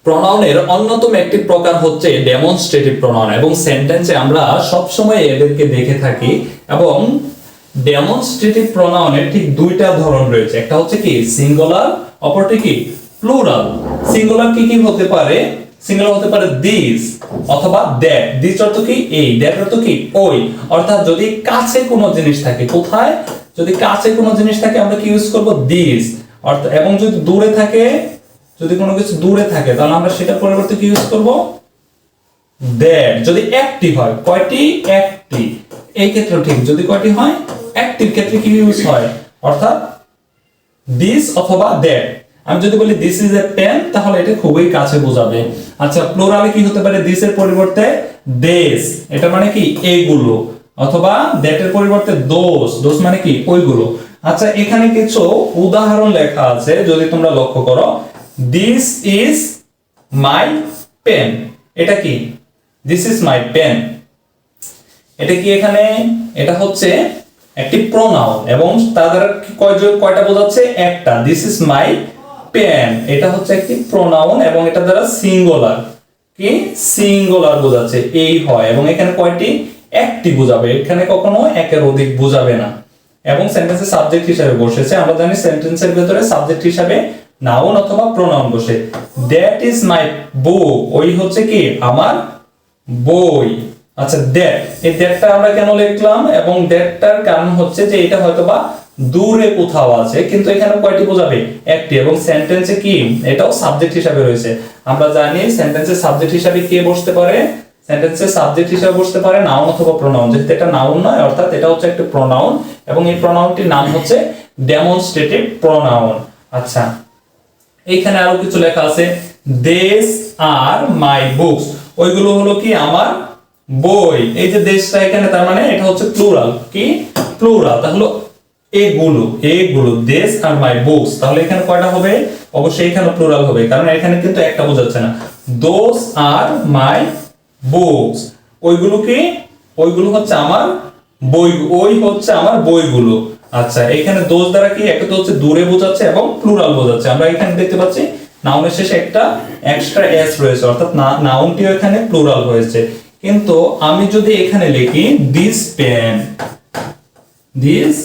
প্রোনাউনের অন্যতম একটি প্রকার হচ্ছে ডেমনস্ট্রেটিভ প্রোনাউন এবং সেন্টেন্সে আমরা সব সময় এদেরকে দেখে থাকি এবং ডেমনস্ট্রেটিভ প্রোনাউনের ঠিক দুইটা ধরন রয়েছে, একটা হচ্ছে কি সিঙ্গুলার, অপরটি কি প্লুরাল। সিঙ্গুলার কি কি হতে পারে? সিঙ্গুলার হতে পারে দিস অথবা দ্যাট। দিস অর্থ কি এই, দ্যাট অর্থ কি ওই। অর্থাৎ যদি কাছে কোনো জিনিস থাকে, কোথায়? যদি কাছে কোনো জিনিস থাকে আমরা কি ইউজ করব? দিস। অর্থাৎ এবং যদি দূরে থাকে, যদি কোনো কিছু দূরে থাকে তাহলে আমরা সেটা পরিবর্তে কি ইউজ করব? দ্যাট। যদি অ্যাক্টিভ হয়, কয়টি? একটি। এই ক্ষেত্রে ঠিক যদি কয়টি হয়? অ্যাক্টিভ ক্ষেত্রে কি ইউজ হয়? অর্থাৎ দিস অথবা দ্যাট। আমি যদি বলি দিস ইজ এ পেন তাহলে এটা খুবই কাছে বোঝাবে। আচ্ছা, প্লুরালে কি হতে পারে? দিস এর পরিবর্তে দেস, এটা মানে কি এইগুলো, অথবা দ্যাট এর পরিবর্তে দোস, দোস মানে কি ওইগুলো। আচ্ছা, এখানে কিছু উদাহরণ লেখা আছে, যদি তোমরা লক্ষ্য করো। দিস ইজ মাই পেন, এটা কি? দিস ইজ মাই পেন, এটা কি এখানে? এটা হচ্ছে একটি প্রোনাউন এবং তার দ্বারা কয়টা বোঝাচ্ছে? একটা। দিস ইজ মাই পেন, এটা হচ্ছে একটি প্রোনাউন এবং এটা দ্বারা সিঙ্গুলার, কি সিঙ্গুলার বোঝাচ্ছে, এই হয়। এবং এখানে কয়টি? একটি বোঝাবে, এখানে কখনো একের অধিক বোঝাবে না। এবং সেন্টেন্সের সাবজেক্ট হিসেবে বসেছে। আমরা জানি সেন্টেন্সের ভিতরে সাবজেক্ট হিসেবে নাউন অথবা প্রোনাউন বসে। দ্যাট ইজ মাই বুক, ওই হচ্ছে কি আমার বই। আচ্ছা, দ্যাট, এই দ্যাটটা আমরা কেন লিখলাম? এবং দ্যাটটার কারণ হচ্ছে যে এটা হয়তোবা দূরে কোথাও আছে, কিন্তু এখানে কয়টি বোঝাবে? একটি। এবং সেন্টেন্সে কি এটাও সাবজেক্ট হিসেবে রয়েছে। আমরা জানি সেন্টেন্সের সাবজেক্ট হিসেবে কে বসতে পারে? সেন্টেন্সের সাবজেক্ট হিসেবে বসতে পারে নাউন অথবা প্রোনাউন। যেহেতু এটা নাউন নয়, অর্থাৎ এটা হচ্ছে একটা প্রোনাউন এবং এই প্রোনাউনটির নাম হচ্ছে ডেমনস্ট্রেটিভ প্রোনাউন। আচ্ছা, এইখানে আরো কিছু লেখা আছে। দেস আর মাই বুকস, ওইগুলো হলো কি আমার বই। এই যে দেশটা এখানে, তার মানে এটা হচ্ছে প্লুরাল, কি প্লুরাল। তাহলে এগুলো, এগুলো দেশ আর মাই বুকস, তাহলে এখানে কয়টা হবে? অবশ্যই এখানে প্লুরাল হবে, কারণ এখানে কিন্তু একটা বোঝাচ্ছে না। দোস আর মাই বুকস, ওইগুলো কি? ওইগুলো হচ্ছে আমার বই, ওই হচ্ছে আমার বইগুলো। আচ্ছা, এখানে দোষ দ্বারা কি? একটা তো হচ্ছে দূরে বোঝাচ্ছে এবং প্লুরাল বোঝাচ্ছে। আমরা এখানে দেখতে পাচ্ছি নাউনের শেষে একটা এক্সট্রা এস রয়েছে, অর্থাৎ নাউনটিও এখানে প্লুরাল হয়েছে। কিন্তু আমি যদি এখানে লিখি দিস পেন, দিস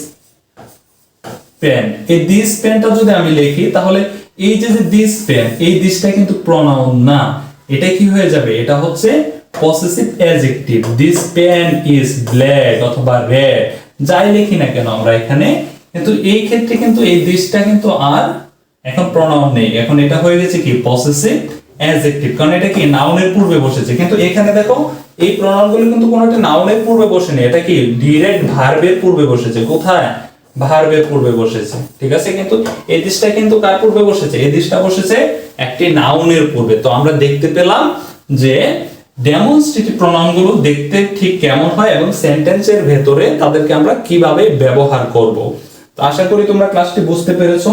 পেন, এই দিস পেনটা যদি আমি লিখি তাহলে এই যে দিস পেন, এই দিসটা কিন্তু প্রোনাউন না, এটা কি হয়ে যাবে? এটা হচ্ছে possessive adjective. This pen is black অথবা রেড, যাই লিখি না কেন আমরা এখানে, কিন্তু এই ক্ষেত্রে কিন্তু এই দিসটা কিন্তু আর এখন প্রোনাউন নেই, এখন এটা হয়ে গেছে কি পসেসিভ অ্যাডজেক্টিভ, কারণ এটা কি নাউনের পূর্বে বসেছে। কিন্তু এখানে দেখো এই প্রোনাউনগুলো কিন্তু কোনোটা নাউনের পূর্বে বসেনি, এটা কি ডাইরেক্ট ভার্বের পূর্বে বসেছে। কোথায়? ভার্বের পূর্বে বসেছে, ঠিক আছে। কিন্তু এই দিসটা কিন্তু কার পূর্বে বসেছে? এই দিসটা বসেছে একটি নাউনের পূর্বে। তো আমরা দেখতে পেলাম যে ডেমনস্ট্রেটিভ প্রোনাউনগুলো দেখতে ঠিক কেমন হয় এবং সেন্টেন্সের ভেতরে তাদেরকে আমরা কিভাবে ব্যবহার করব। তো আশা করি তোমরা ক্লাসটি বুঝতে পেরেছো।